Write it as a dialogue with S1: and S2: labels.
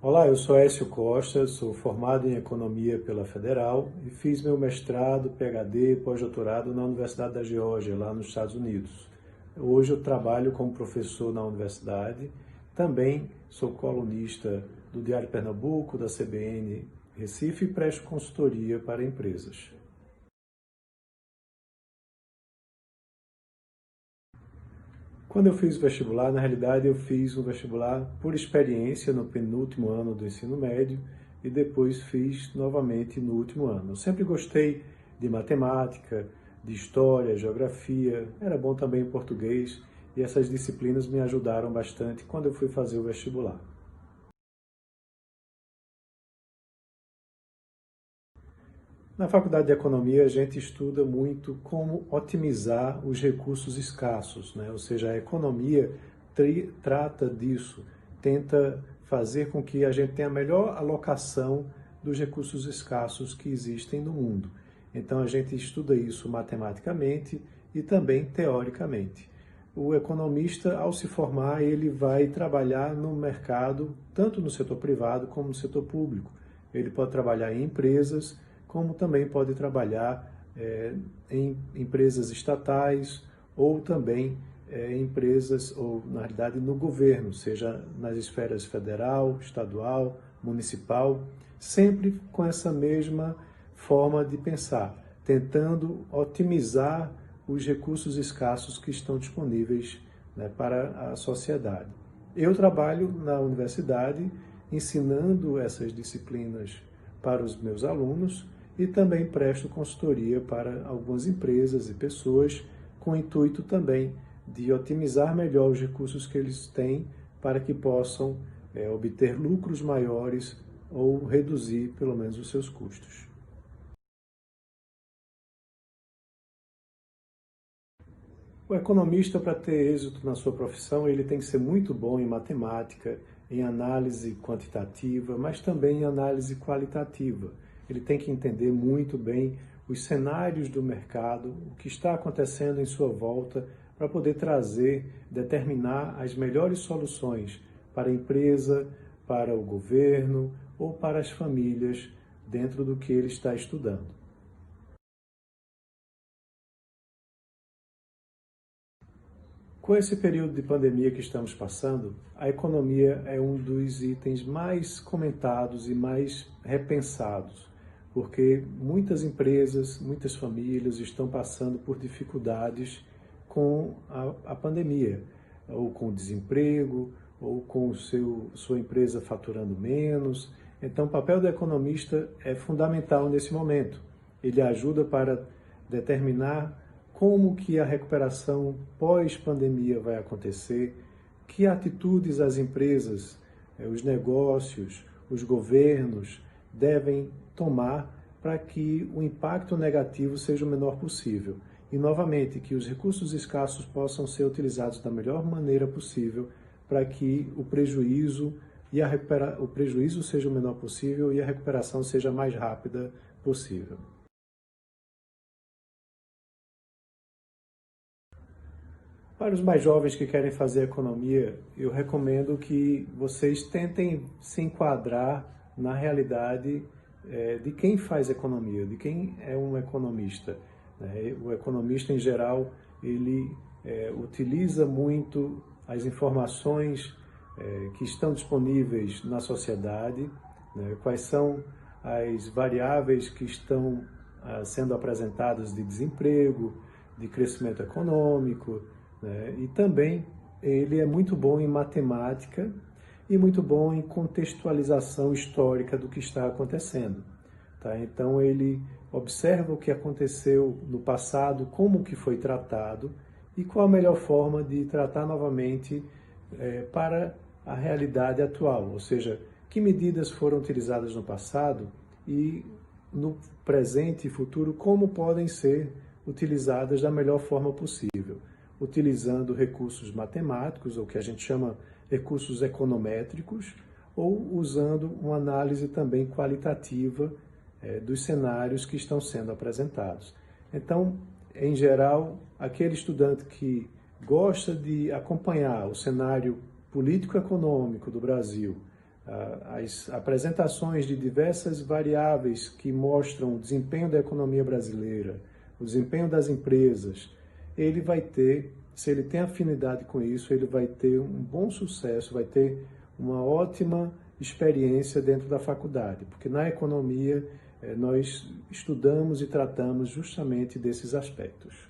S1: Olá, eu sou Écio Costa, sou formado em Economia pela Federal e fiz meu mestrado, PhD e pós-doutorado na Universidade da Geórgia, lá nos Estados Unidos. Hoje eu trabalho como professor na universidade, também sou colunista do Diário Pernambuco, da CBN Recife e presto consultoria para empresas. Quando eu fiz o vestibular, na realidade eu fiz o vestibular por experiência no penúltimo ano do ensino médio e depois fiz novamente no último ano. Eu sempre gostei de matemática, de história, geografia, era bom também em português e essas disciplinas me ajudaram bastante quando eu fui fazer o vestibular. Na Faculdade de Economia, a gente estuda muito como otimizar os recursos escassos, né? Ou seja, a economia trata disso, tenta fazer com que a gente tenha a melhor alocação dos recursos escassos que existem no mundo. Então, a gente estuda isso matematicamente e também teoricamente. O economista, ao se formar, ele vai trabalhar no mercado, tanto no setor privado como no setor público. Ele pode trabalhar em empresas, como também pode trabalhar em empresas estatais ou também em empresas, ou na realidade no governo, seja nas esferas federal, estadual, municipal, sempre com essa mesma forma de pensar, tentando otimizar os recursos escassos que estão disponíveis, né, para a sociedade. Eu trabalho na universidade ensinando essas disciplinas para os meus alunos e também presto consultoria para algumas empresas e pessoas com o intuito também de otimizar melhor os recursos que eles têm para que possam obter lucros maiores ou reduzir pelo menos os seus custos. O economista, para ter êxito na sua profissão, ele tem que ser muito bom em matemática, em análise quantitativa, mas também em análise qualitativa. Ele tem que entender muito bem os cenários do mercado, o que está acontecendo em sua volta, para poder trazer, determinar as melhores soluções para a empresa, para o governo ou para as famílias dentro do que ele está estudando. Com esse período de pandemia que estamos passando, a economia é um dos itens mais comentados e mais repensados, porque muitas empresas, muitas famílias estão passando por dificuldades com a pandemia, ou com desemprego, ou com sua empresa faturando menos. Então, o papel do economista é fundamental nesse momento. Ele ajuda para determinar como que a recuperação pós-pandemia vai acontecer, que atitudes as empresas, os negócios, os governos devem tomar para que o impacto negativo seja o menor possível. E, novamente, que os recursos escassos possam ser utilizados da melhor maneira possível para que o prejuízo o prejuízo seja o menor possível e a recuperação seja a mais rápida possível. Para os mais jovens que querem fazer economia, eu recomendo que vocês tentem se enquadrar na realidade de quem faz economia, de quem é um economista, né? O economista, em geral, ele utiliza muito as informações que estão disponíveis na sociedade, né? Quais são as variáveis que estão sendo apresentadas de desemprego, de crescimento econômico, né? E também ele é muito bom em matemática e muito bom em contextualização histórica do que está acontecendo. Tá? Então ele observa o que aconteceu no passado, como que foi tratado e qual a melhor forma de tratar novamente para a realidade atual, ou seja, que medidas foram utilizadas no passado e no presente e futuro como podem ser utilizadas da melhor forma possível, utilizando recursos matemáticos, ou que a gente chama recursos econométricos, ou usando uma análise também qualitativa dos cenários que estão sendo apresentados. Então, em geral, aquele estudante que gosta de acompanhar o cenário político-econômico do Brasil, as apresentações de diversas variáveis que mostram o desempenho da economia brasileira, o desempenho das empresas, ele vai ter, se ele tem afinidade com isso, ele vai ter um bom sucesso, vai ter uma ótima experiência dentro da faculdade, porque na economia nós estudamos e tratamos justamente desses aspectos.